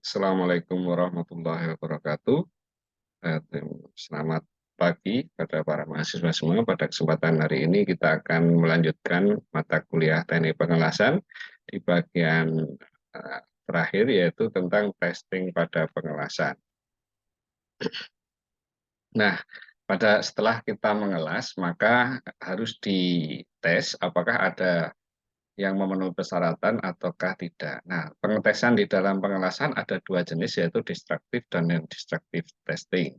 Assalamualaikum warahmatullahi wabarakatuh. Eh, Selamat pagi pada para mahasiswa semua. Pada kesempatan hari ini kita akan melanjutkan mata kuliah teknik pengelasan di bagian terakhir, yaitu tentang testing pada pengelasan. Nah, setelah kita mengelas, maka harus dites apakah ada yang memenuhi persyaratan ataukah tidak. Nah, pengetesan di dalam pengelasan ada dua jenis, yaitu destructive dan non-destructive testing.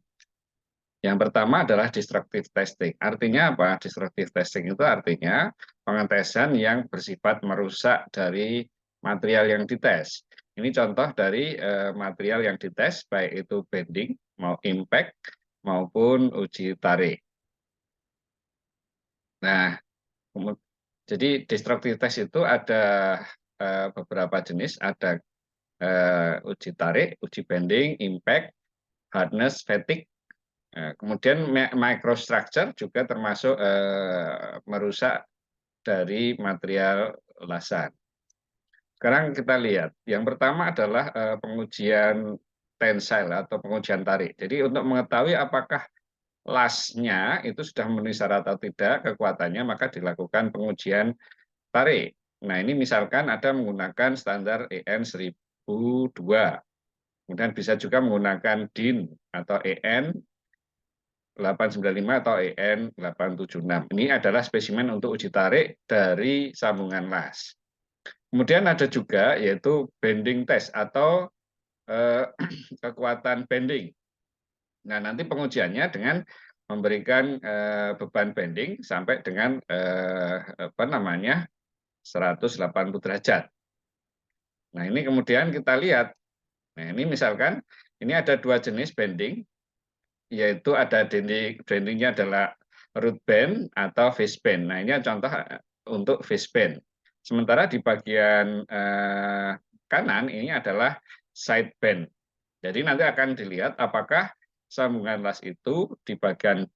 Yang pertama adalah destructive testing. Artinya apa? Destructive testing itu artinya pengetesan yang bersifat merusak dari material yang dites. Ini contoh dari material yang dites, baik itu bending, mau impact, maupun uji tarik. Nah, jadi destructive test itu ada beberapa jenis, ada uji tarik, uji bending, impact, hardness, fatigue. Kemudian microstructure juga termasuk merusak dari material lasan. Sekarang kita lihat, yang pertama adalah pengujian tensile atau pengujian tarik. Jadi untuk mengetahui apakah lasnya itu sudah memenuhi syarat atau tidak kekuatannya, maka dilakukan pengujian tarik. Nah, ini misalkan ada menggunakan standar EN 1002. Kemudian bisa juga menggunakan DIN atau EN 895 atau EN 876. Ini adalah spesimen untuk uji tarik dari sambungan las. Kemudian ada juga yaitu bending test atau kekuatan bending. Nah, nanti pengujiannya dengan memberikan beban bending sampai dengan 180 derajat. Nah, ini kemudian kita lihat. Nah, ini misalkan ini ada dua jenis bending, yaitu ada bendingnya adalah root bend atau face bend. Nah, ini contoh untuk face bend. Sementara di bagian kanan ini adalah side bend. Jadi nanti akan dilihat apakah sambungan las itu di bagian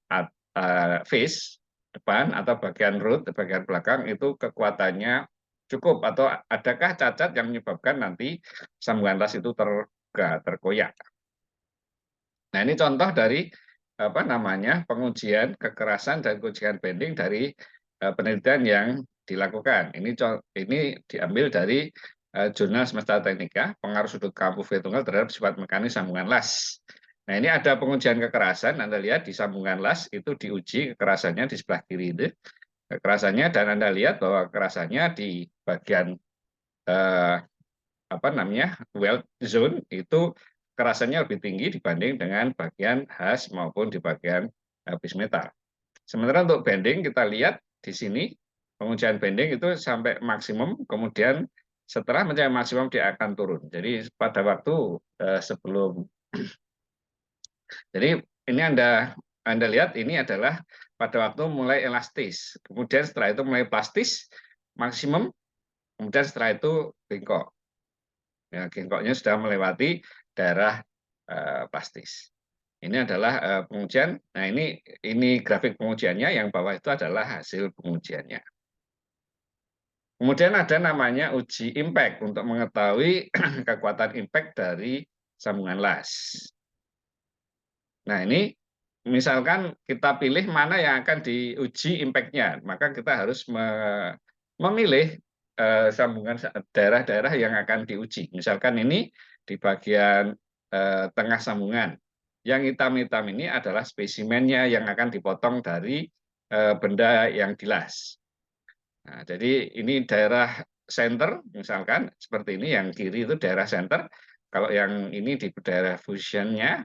face depan atau bagian root, bagian belakang itu kekuatannya cukup atau adakah cacat yang menyebabkan nanti sambungan las itu terkoyak. Nah, ini contoh dari pengujian kekerasan dan ujian bending dari penelitian yang dilakukan. Ini diambil dari Jurnal Semesta Teknika, pengaruh sudut kampu V tunggal terhadap sifat mekanis sambungan las. Nah, ini ada pengujian kekerasan. Anda lihat di sambungan las itu diuji kekerasannya di sebelah kiri itu kekerasannya, dan Anda lihat bahwa kekerasannya di bagian weld zone itu kerasannya lebih tinggi dibanding dengan bagian has maupun di bagian base metal. Sementara untuk bending kita lihat di sini pengujian bending itu sampai maksimum, kemudian setelah mencapai maksimum dia akan turun. Jadi pada waktu sebelum jadi ini Anda lihat ini adalah pada waktu mulai elastis. Kemudian setelah itu mulai plastis maksimum, kemudian setelah itu bengkok. Ya, bengkoknya sudah melewati daerah plastis. Ini adalah pengujian. Nah, ini grafik pengujiannya, yang bawah itu adalah hasil pengujiannya. Kemudian ada namanya uji impact untuk mengetahui kekuatan impact dari sambungan las. Nah, ini misalkan kita pilih mana yang akan diuji impact-nya, maka kita harus memilih sambungan daerah-daerah yang akan diuji. Misalkan ini di bagian tengah sambungan. Yang hitam-hitam ini adalah spesimennya yang akan dipotong dari benda yang dilas. Nah, jadi ini daerah center, misalkan seperti ini, yang kiri itu daerah center. Kalau yang ini di daerah fusionnya,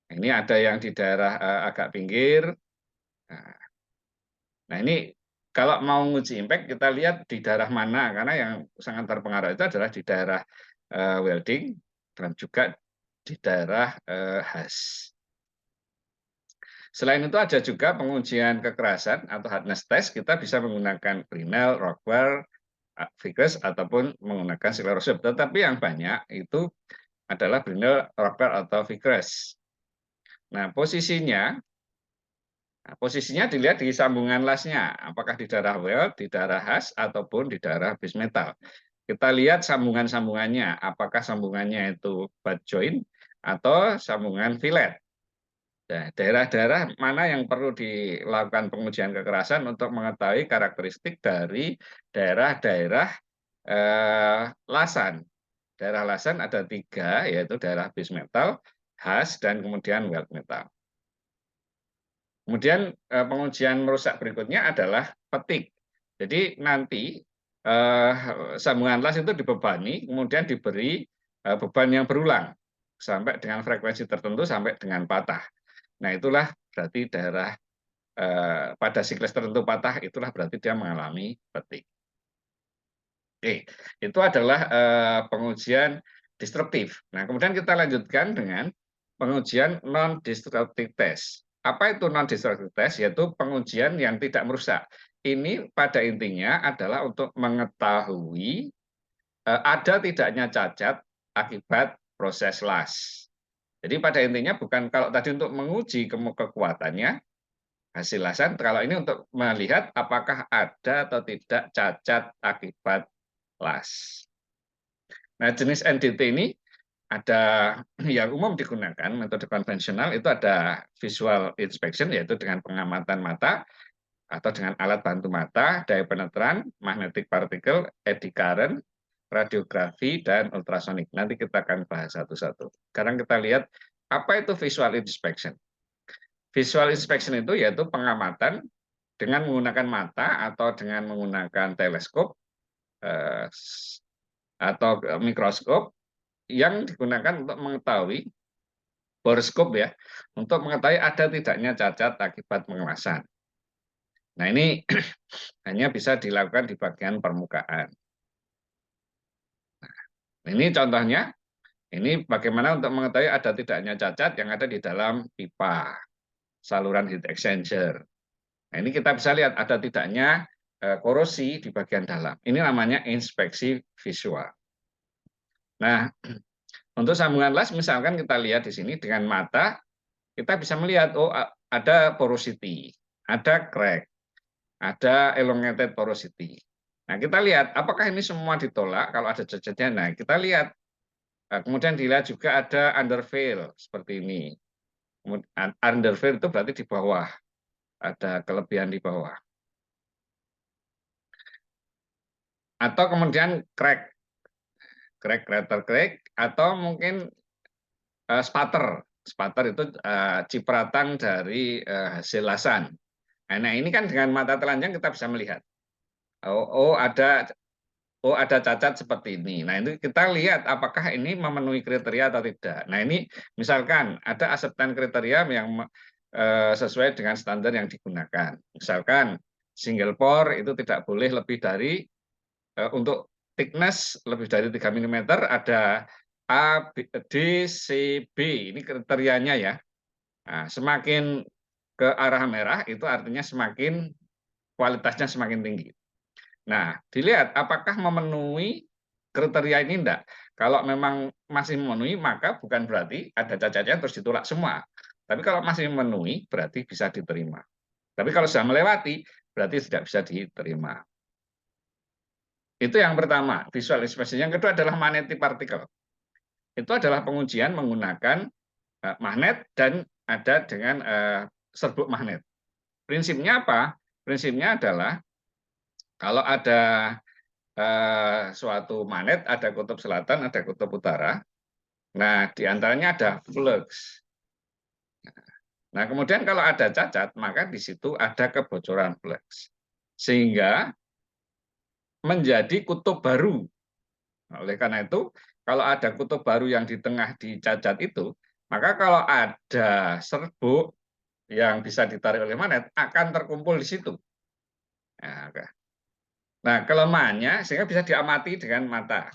ini ada yang di daerah agak pinggir. Nah, ini kalau mau menguji impact, kita lihat di daerah mana, karena yang sangat terpengaruh itu adalah di daerah welding dan juga di daerah has. Selain itu ada juga pengujian kekerasan atau hardness test. Kita bisa menggunakan Fresnel, Rockwell, Vickers, ataupun menggunakan skleroscope. Tetapi yang banyak itu adalah Fresnel, Rockwell, atau Vickers. Nah, posisinya dilihat di sambungan lasnya, apakah di daerah weld, di daerah has, ataupun di daerah base metal. kita lihat sambungan-sambungannya, apakah sambungannya itu butt joint atau sambungan fillet. Nah, daerah-daerah mana yang perlu dilakukan pengujian kekerasan untuk mengetahui karakteristik dari daerah-daerah lasan. Daerah lasan ada 3, yaitu daerah base metal, has, dan kemudian weld metal. Kemudian pengujian merusak berikutnya adalah petik. Jadi nanti sambungan las itu dibebani, kemudian diberi beban yang berulang sampai dengan frekuensi tertentu sampai dengan patah. Nah, itulah berarti daerah pada siklus tertentu patah, itulah berarti dia mengalami petik. Oke, itu adalah pengujian destruktif. Nah, kemudian kita lanjutkan dengan pengujian non-destructive test. Apa itu non-destructive test? Yaitu pengujian yang tidak merusak. Ini pada intinya adalah untuk mengetahui ada tidaknya cacat akibat proses las. Jadi pada intinya bukan kalau tadi untuk menguji kekuatannya, hasil lasan, kalau ini untuk melihat apakah ada atau tidak cacat akibat las. Nah, jenis NDT ini ada yang umum digunakan, metode konvensional itu ada visual inspection, yaitu dengan pengamatan mata atau dengan alat bantu mata, daya penetran, magnetic particle, eddy current, radiografi, dan ultrasonik. Nanti kita akan bahas satu-satu. Sekarang kita lihat apa itu visual inspection. Visual inspection itu yaitu pengamatan dengan menggunakan mata atau dengan menggunakan teleskop atau mikroskop yang digunakan untuk mengetahui boroskop ya, untuk mengetahui ada tidaknya cacat akibat pengelasan. Nah, ini hanya bisa dilakukan di bagian permukaan. Nah, ini contohnya, ini bagaimana untuk mengetahui ada tidaknya cacat yang ada di dalam pipa, saluran heat exchanger. Nah, ini kita bisa lihat ada tidaknya korosi di bagian dalam. Ini namanya inspeksi visual. Nah, untuk sambungan las, misalkan kita lihat di sini dengan mata, kita bisa melihat, oh ada porosity, ada crack, ada elongated porosity. Nah, kita lihat apakah ini semua ditolak kalau ada cacatnya. Nah, kita lihat. Kemudian dilihat juga ada underfill seperti ini. Underfill itu berarti di bawah, ada kelebihan di bawah. Atau kemudian crack, crater crack, atau mungkin spatter. Spatter itu cipratan dari hasil lasan. Nah, ini kan dengan mata telanjang kita bisa melihat. Oh, ada cacat seperti ini. Nah, itu kita lihat apakah ini memenuhi kriteria atau tidak. Nah, ini misalkan ada aseptan kriteria yang sesuai dengan standar yang digunakan. Misalkan single pore itu tidak boleh lebih dari untuk thickness lebih dari 3 mm, ada A, D, C, B. Ini kriterianya ya. Nah, semakin ke arah merah itu artinya semakin kualitasnya semakin tinggi. Nah, dilihat apakah memenuhi kriteria ini enggak. Kalau memang masih memenuhi, maka bukan berarti ada cacatnya terus ditolak semua. Tapi kalau masih memenuhi, berarti bisa diterima. Tapi kalau sudah melewati, berarti tidak bisa diterima. Itu yang pertama, visual inspection. Yang kedua adalah magnetic particle. Itu adalah pengujian menggunakan magnet dan ada dengan serbuk magnet. Prinsipnya apa? Prinsipnya adalah kalau ada suatu magnet, ada kutub selatan, ada kutub utara. Nah, di antaranya ada flux. Nah, kemudian kalau ada cacat, maka di situ ada kebocoran flux. Sehingga menjadi kutub baru. Nah, oleh karena itu, kalau ada kutub baru yang di tengah dicacat itu, maka kalau ada serbuk yang bisa ditarik oleh magnet, akan terkumpul di situ. Nah, kelemahannya sehingga bisa diamati dengan mata.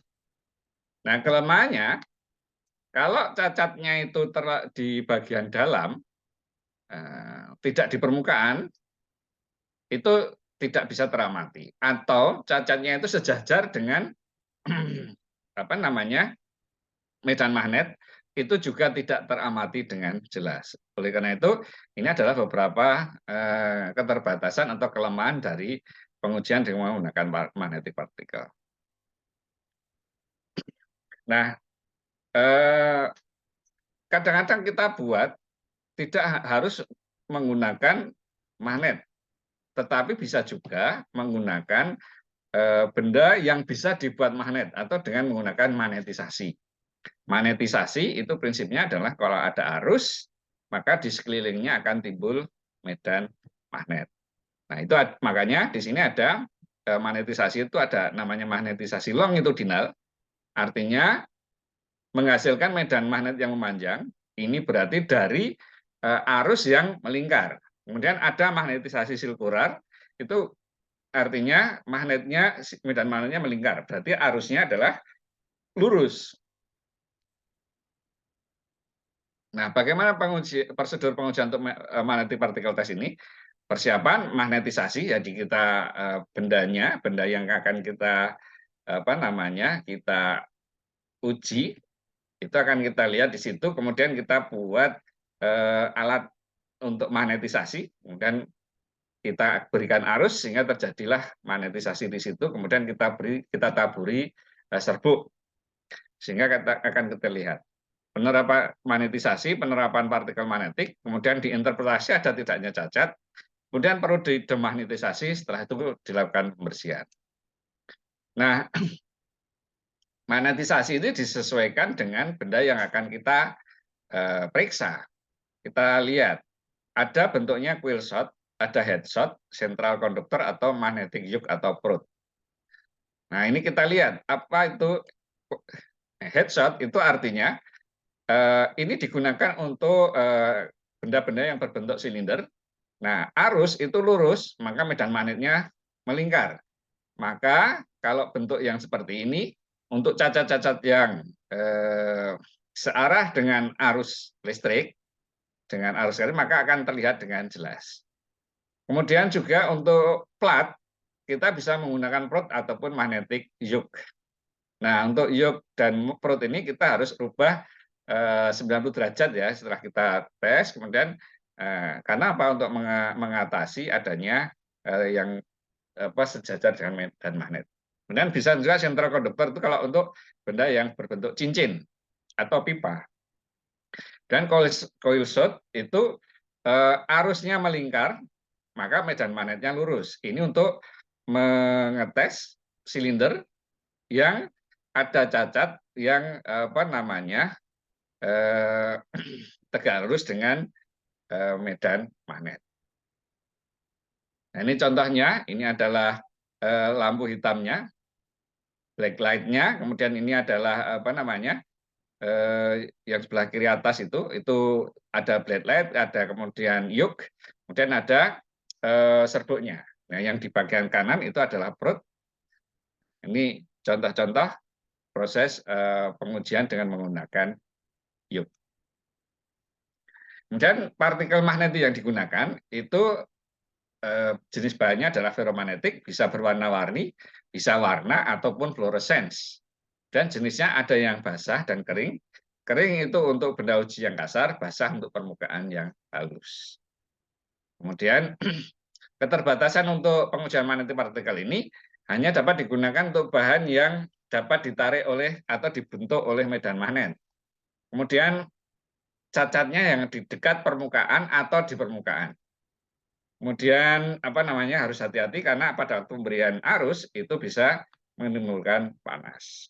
Nah, kelemahannya, kalau cacatnya itu di bagian dalam, tidak di permukaan, itu tidak bisa teramati. Atau cacatnya itu sejajar dengan apa namanya medan magnet, itu juga tidak teramati dengan jelas. Oleh karena itu, ini adalah beberapa keterbatasan atau kelemahan dari pengujian dengan menggunakan magnetic particle. Nah, kadang-kadang kita buat tidak harus menggunakan magnet, tetapi bisa juga menggunakan benda yang bisa dibuat magnet atau dengan menggunakan magnetisasi. Magnetisasi itu prinsipnya adalah kalau ada arus, maka di sekelilingnya akan timbul medan magnet. Nah, itu makanya di sini ada magnetisasi itu ada namanya magnetisasi longitudinal, artinya menghasilkan medan magnet yang memanjang. Ini berarti dari arus yang melingkar. Kemudian ada magnetisasi sirkular, itu artinya magnetnya medan magnetnya melingkar. Berarti arusnya adalah lurus. Nah, bagaimana prosedur pengujian untuk magnetic particle test ini? Persiapan magnetisasi, jadi kita benda yang akan kita kita uji, itu akan kita lihat di situ. Kemudian kita buat alat untuk magnetisasi, kemudian kita berikan arus sehingga terjadilah magnetisasi di situ. Kemudian kita taburi serbuk sehingga akan kita lihat magnetisasi, penerapan partikel magnetik, kemudian diinterpretasi ada tidaknya cacat, kemudian perlu didemagnetisasi, setelah itu dilakukan pembersihan. Nah, magnetisasi ini disesuaikan dengan benda yang akan kita periksa. Kita lihat, ada bentuknya coil shot, ada head shot, central conductor, atau magnetic yoke atau probe. Nah, ini kita lihat, apa itu head shot, itu artinya ini digunakan untuk benda-benda yang berbentuk silinder. Nah, arus itu lurus, maka medan magnetnya melingkar. Maka kalau bentuk yang seperti ini, untuk cacat-cacat yang searah dengan arus listrik, maka akan terlihat dengan jelas. Kemudian juga untuk plat, kita bisa menggunakan probe ataupun magnetic yoke. Nah, untuk yoke dan probe ini kita harus rubah 90 derajat ya setelah kita tes. Kemudian karena apa? Untuk mengatasi adanya yang sejajar dengan medan magnet. Kemudian bisa juga central conductor itu kalau untuk benda yang berbentuk cincin atau pipa. Dan coil shot itu arusnya melingkar, maka medan magnetnya lurus. Ini untuk mengetes silinder yang ada cacat yang tegak lurus dengan medan magnet. Nah, ini contohnya, ini adalah lampu hitamnya, black light-nya, kemudian ini adalah yang sebelah kiri atas itu ada black light, ada kemudian yoke, kemudian ada serbuknya. Nah, yang di bagian kanan itu adalah probe. Ini contoh-contoh proses pengujian dengan menggunakan yoke. Kemudian partikel magnetik yang digunakan itu jenis bahannya adalah ferromagnetik, bisa berwarna-warni, bisa warna ataupun fluorescence. Dan jenisnya ada yang basah dan kering. Kering itu untuk benda uji yang kasar, basah untuk permukaan yang halus. Kemudian keterbatasan untuk pengujian magnetik partikel ini hanya dapat digunakan untuk bahan yang dapat ditarik oleh atau dibentuk oleh medan magnet. Kemudian cacatnya yang di dekat permukaan atau di permukaan. Kemudian harus hati-hati karena pada waktu pemberian arus itu bisa menimbulkan panas.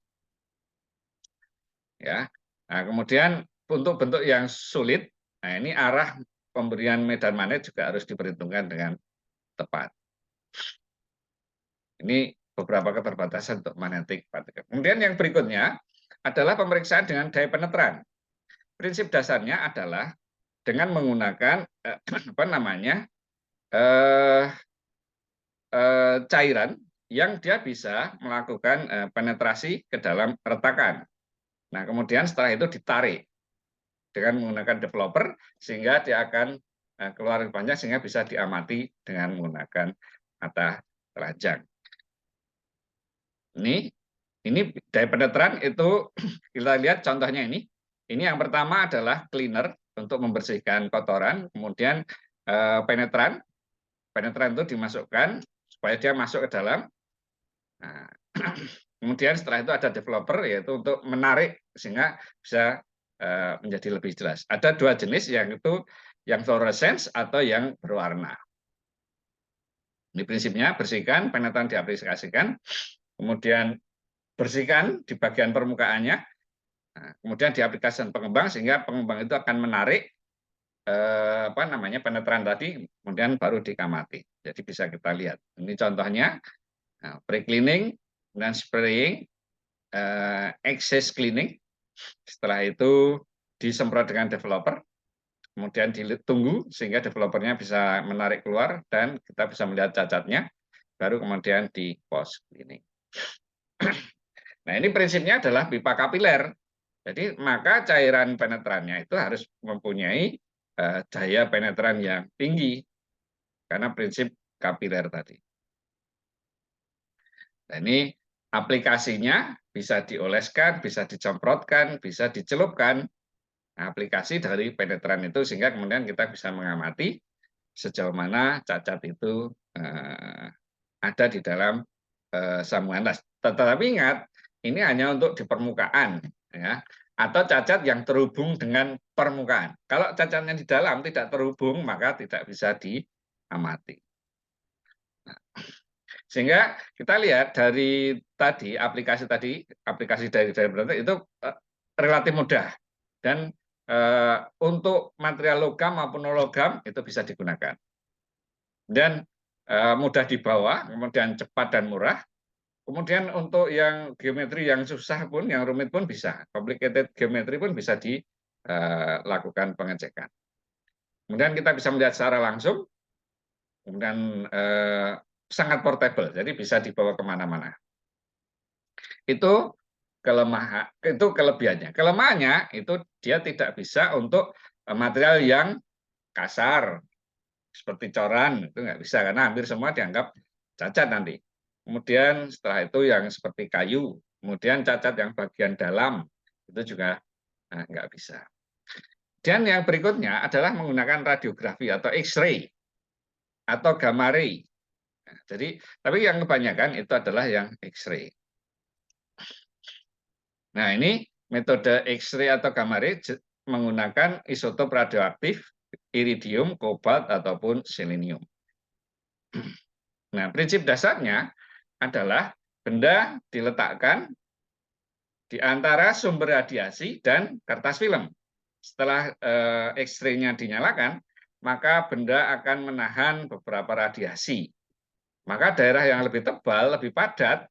Ya. Nah, kemudian untuk bentuk yang sulit, nah ini arah pemberian medan magnet juga harus diperhitungkan dengan tepat. Ini beberapa keterbatasan untuk magnetic particle. Kemudian yang berikutnya adalah pemeriksaan dengan daya penetran. Prinsip dasarnya adalah dengan menggunakan cairan yang dia bisa melakukan penetrasi ke dalam retakan. Nah, kemudian setelah itu ditarik dengan menggunakan developer sehingga dia akan keluar panjang sehingga bisa diamati dengan menggunakan mata telanjang. Ini daya penetran itu kita lihat contohnya ini. Ini yang pertama adalah cleaner untuk membersihkan kotoran, kemudian penetran. Penetran itu dimasukkan supaya dia masuk ke dalam. Nah, Kemudian setelah itu ada developer, yaitu untuk menarik sehingga bisa menjadi lebih jelas. Ada dua jenis, yang itu yang fluorescence atau yang berwarna. Ini prinsipnya, bersihkan, penetran diaplikasikan, kemudian bersihkan di bagian permukaannya, kemudian diaplikasikan pengembang sehingga pengembang itu akan menarik penetran tadi, kemudian baru dikamati. Jadi bisa kita lihat. Ini contohnya pre-cleaning dan spraying, excess cleaning. Setelah itu disemprot dengan developer, kemudian ditunggu sehingga developernya bisa menarik keluar dan kita bisa melihat cacatnya, baru kemudian di post cleaning. Nah, ini prinsipnya adalah pipa kapiler. Jadi maka cairan penetrannya itu harus mempunyai daya penetran yang tinggi karena prinsip kapiler tadi. Nah, ini aplikasinya bisa dioleskan, bisa dicemprotkan, bisa dicelupkan. Nah, aplikasi dari penetran itu sehingga kemudian kita bisa mengamati sejauh mana cacat itu ada di dalam sambungan las. Tetapi ingat, ini hanya untuk di permukaan, ya, atau cacat yang terhubung dengan permukaan. Kalau cacatnya di dalam tidak terhubung, maka tidak bisa diamati. Sehingga kita lihat dari tadi aplikasi dari Brandtech itu relatif mudah dan untuk material logam maupun non logam itu bisa digunakan dan mudah dibawa, kemudian cepat dan murah. Kemudian untuk yang geometri yang susah pun, yang rumit pun bisa, complicated geometri pun bisa dilakukan pengecekan. Kemudian kita bisa melihat secara langsung, kemudian sangat portable, jadi bisa dibawa kemana-mana. Itu kelebihannya. Kelemahannya itu dia tidak bisa untuk material yang kasar, seperti coran, itu nggak bisa, karena hampir semua dianggap cacat nanti. Kemudian setelah itu yang seperti kayu, kemudian cacat yang bagian dalam, itu juga nggak bisa. Dan yang berikutnya adalah menggunakan radiografi atau X-ray atau gamma ray. Nah, jadi, tapi yang kebanyakan itu adalah yang X-ray. Nah, ini metode X-ray atau gamma ray menggunakan isotop radioaktif, iridium, kobalt, ataupun selenium. Nah, prinsip dasarnya adalah benda diletakkan di antara sumber radiasi dan kertas film. Setelah X-ray-nya dinyalakan, maka benda akan menahan beberapa radiasi. Maka daerah yang lebih tebal, lebih padat,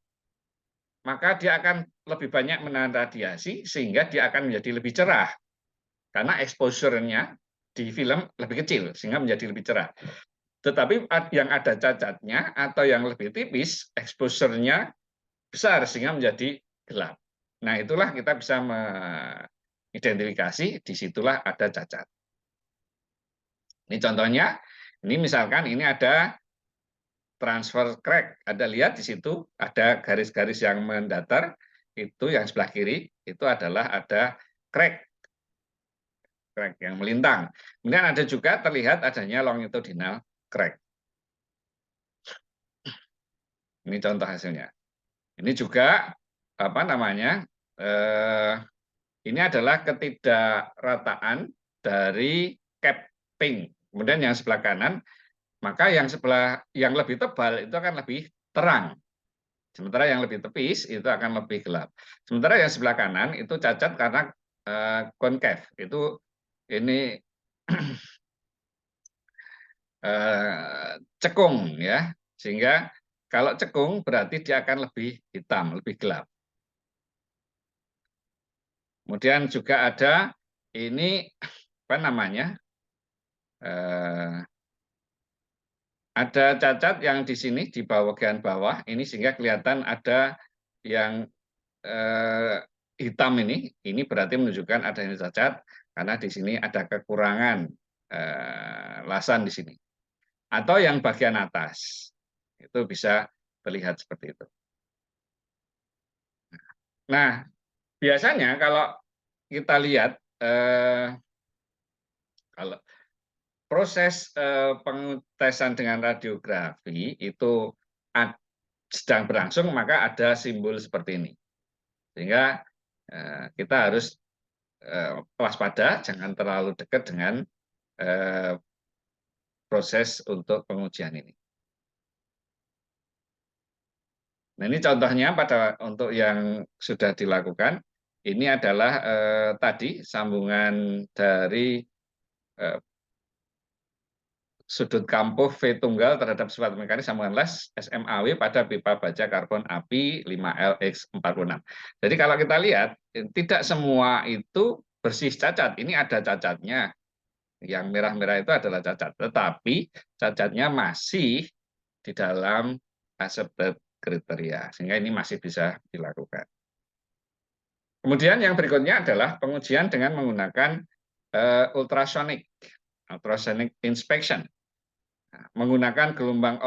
maka dia akan lebih banyak menahan radiasi, sehingga dia akan menjadi lebih cerah. Karena exposure-nya di film lebih kecil, sehingga menjadi lebih cerah. Tetapi yang ada cacatnya atau yang lebih tipis, exposure-nya besar, sehingga menjadi gelap. Nah, itulah kita bisa mengidentifikasi, disitulah ada cacat. Ini contohnya, ini misalkan ini ada transfer crack. Ada lihat di situ, ada garis-garis yang mendatar, itu yang sebelah kiri, itu adalah ada crack yang melintang. Kemudian ada juga terlihat adanya longitudinal crack. Ini contoh hasilnya. Ini juga apa namanya? Ini adalah ketidakrataan dari capping. Kemudian yang sebelah kanan, maka yang lebih tebal itu akan lebih terang. Sementara yang lebih tepis itu akan lebih gelap. Sementara yang sebelah kanan itu cacat karena concave. Itu ini cekung, ya, sehingga kalau cekung berarti dia akan lebih hitam, lebih gelap. Kemudian juga ada ini apa namanya, ada cacat yang di sini di bagian bawah ini, sehingga kelihatan ada yang hitam ini berarti menunjukkan adanya cacat karena di sini ada kekurangan lasan di sini. Atau yang bagian atas itu bisa terlihat seperti itu. Nah, biasanya kalau kita lihat kalau proses pengetesan dengan radiografi itu sedang berlangsung, maka ada simbol seperti ini. Sehingga kita harus waspada, jangan terlalu dekat dengan proses untuk pengujian ini. Nah, ini contohnya untuk yang sudah dilakukan. Ini adalah tadi sambungan dari sudut kampuh V tunggal terhadap sifat mekanis sambungan les SMAW pada pipa baja karbon api 5LX46. Jadi kalau kita lihat, tidak semua itu bersih cacat. Ini ada cacatnya. Yang merah-merah itu adalah cacat. Tetapi cacatnya masih di dalam accepted kriteria. Sehingga ini masih bisa dilakukan. Kemudian yang berikutnya adalah pengujian dengan menggunakan ultrasonic inspection. Menggunakan gelombang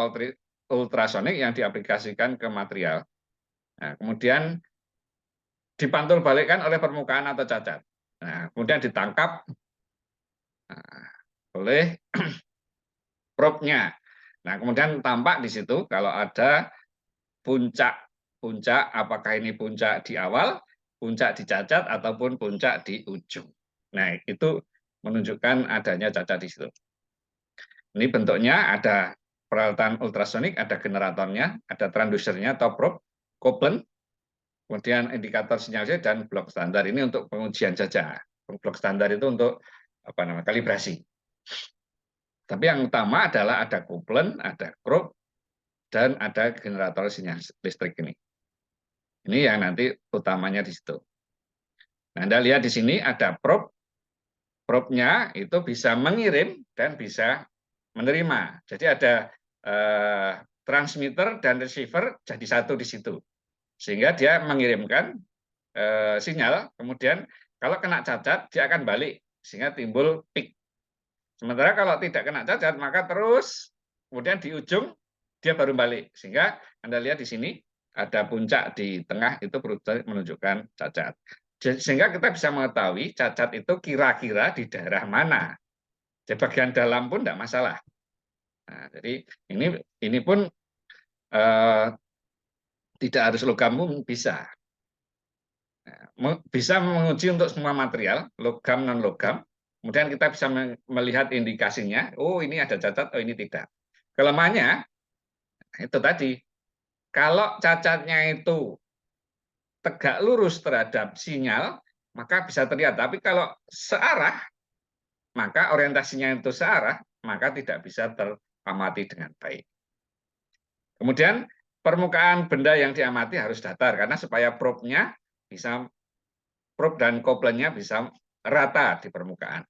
ultrasonik yang diaplikasikan ke material. Nah, kemudian dipantul balikkan oleh permukaan atau cacat. Nah, kemudian ditangkap oleh probe-nya. Nah, kemudian tampak di situ kalau ada puncak, apakah ini puncak di awal, puncak di cacat, ataupun puncak di ujung. Nah, itu menunjukkan adanya cacat di situ. Ini bentuknya ada peralatan ultrasonik, ada generatornya, ada transducernya atau probe, couplant, kemudian indikator sinyal dan blok standar. Ini untuk pengujian saja. Blok standar itu untuk kalibrasi. Tapi yang utama adalah ada couplant, ada probe, dan ada generator sinyal listrik ini. Ini yang nanti utamanya di situ. Nah, Anda lihat di sini ada probe. Probe-nya itu bisa mengirim dan bisa menerima. Jadi ada transmitter dan receiver jadi satu di situ. Sehingga dia mengirimkan sinyal, kemudian kalau kena cacat, dia akan balik. Sehingga timbul peak. Sementara kalau tidak kena cacat, maka terus, kemudian di ujung, dia baru balik. Sehingga Anda lihat di sini, ada puncak di tengah, itu menunjukkan cacat. Sehingga kita bisa mengetahui cacat itu kira-kira di daerah mana. Di bagian dalam pun tidak masalah. Nah, jadi ini pun tidak harus logam pun bisa. Bisa menguji untuk semua material, logam non logam. Kemudian kita bisa melihat indikasinya. Oh, ini ada cacat, oh ini tidak. Kelemahannya itu tadi. Kalau cacatnya itu tegak lurus terhadap sinyal, maka bisa terlihat. Tapi kalau searah, maka orientasinya itu searah, maka tidak bisa teramati dengan baik. Kemudian permukaan benda yang diamati harus datar karena supaya probe-nya bisa dan couplant-nya bisa rata di permukaan.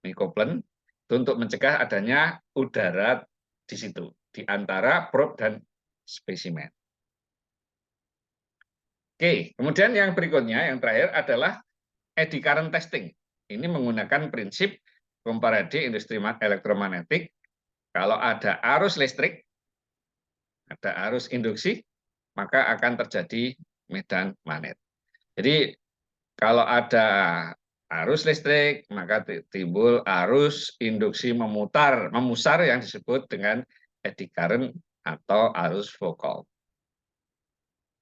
Ini couplant itu untuk mencegah adanya udara di situ di antara probe dan spesimen. Oke, kemudian yang berikutnya yang terakhir adalah eddy current testing. Ini menggunakan prinsip komparasi industri elektromagnetik. Kalau ada arus listrik, ada arus induksi, maka akan terjadi medan magnet. Jadi kalau ada arus listrik, maka timbul arus induksi memusar yang disebut dengan eddy current atau arus vokal.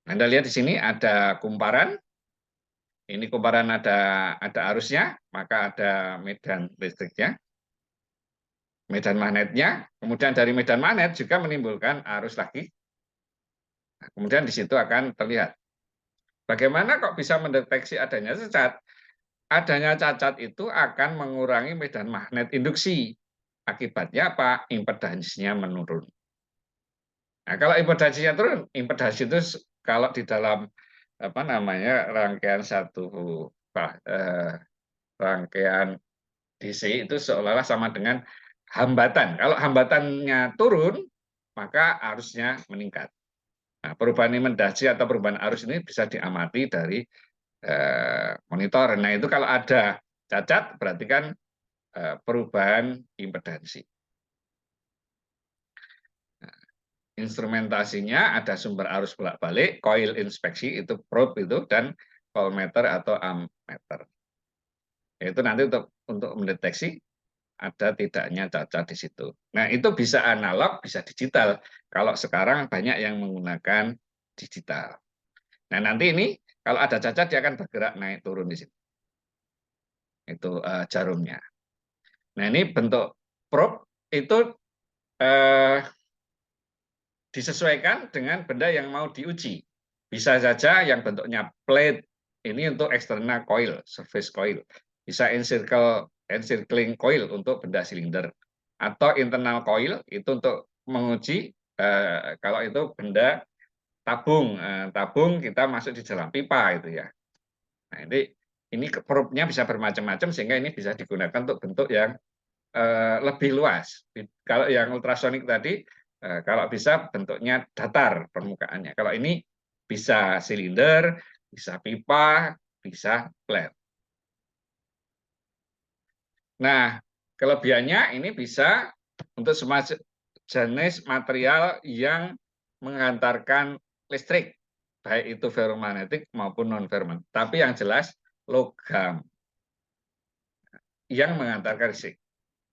Anda lihat di sini ada kumparan. Ini kumparan ada arusnya, maka ada medan listriknya, medan magnetnya. Kemudian dari medan magnet juga menimbulkan arus lagi. Nah, kemudian di situ akan terlihat. Bagaimana kok bisa mendeteksi adanya cacat? Adanya cacat itu akan mengurangi medan magnet induksi. Akibatnya apa? Impedansinya menurun. Nah, kalau impedansinya turun, impedansi itu kalau di dalam rangkaian rangkaian DC itu seolah-olah sama dengan hambatan. Kalau hambatannya turun, maka arusnya meningkat. Nah, perubahan impedansi atau perubahan arus ini bisa diamati dari monitor. Nah, itu kalau ada cacat berarti kan perubahan impedansi. Nah, instrumentasinya ada sumber arus bolak-balik, coil inspeksi itu probe itu, dan voltmeter atau ammeter. Itu nanti untuk mendeteksi ada tidaknya cacat di situ. Nah, itu bisa analog, bisa digital. Kalau sekarang banyak yang menggunakan digital. Nah, nanti ini kalau ada cacat dia akan bergerak naik turun di sini. Itu jarumnya. Nah, ini bentuk probe itu disesuaikan dengan benda yang mau diuji. Bisa saja yang bentuknya plate, ini untuk external coil, surface coil. Bisa encircling coil untuk benda silinder. Atau internal coil, itu untuk menguji kalau itu benda tabung. Tabung kita masuk di dalam pipa itu ya. Nah, ini probe-nya bisa bermacam-macam sehingga ini bisa digunakan untuk bentuk yang lebih luas. Kalau yang ultrasonik tadi, kalau bisa bentuknya datar permukaannya. Kalau ini bisa silinder, bisa pipa, bisa flat. Nah, kelebihannya ini bisa untuk semua jenis material yang menghantarkan listrik, baik itu ferromagnetik maupun non ferromagnetik. Tapi yang jelas logam yang mengantarkan listrik.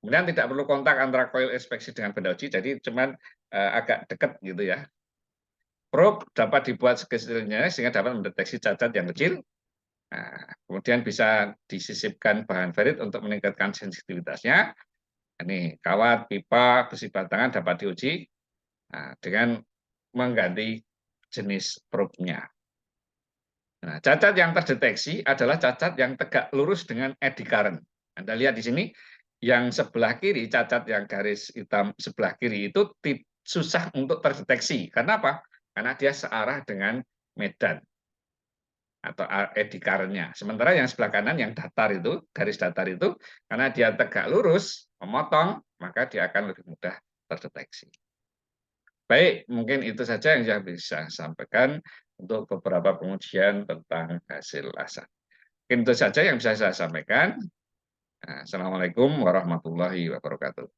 Kemudian tidak perlu kontak antara koil inspeksi dengan benda uji, jadi cuman agak dekat gitu ya. Probe dapat dibuat sekecilnya sehingga dapat mendeteksi cacat yang kecil. Nah, kemudian bisa disisipkan bahan ferit untuk meningkatkan sensitivitasnya. Ini kawat, pipa, besi batangan dapat diuji dengan mengganti jenis probe-nya. Nah, cacat yang terdeteksi adalah cacat yang tegak lurus dengan eddy current. Anda lihat di sini, yang sebelah kiri, cacat yang garis hitam sebelah kiri itu susah untuk terdeteksi. Karena apa? Karena dia searah dengan medan atau eddy current-nya. Sementara yang sebelah kanan, yang datar itu, garis datar itu, karena dia tegak lurus, memotong, maka dia akan lebih mudah terdeteksi. Baik, mungkin itu saja yang saya bisa sampaikan untuk beberapa pengujian tentang hasil laser. Mungkin itu saja yang bisa saya sampaikan. Assalamualaikum warahmatullahi wabarakatuh.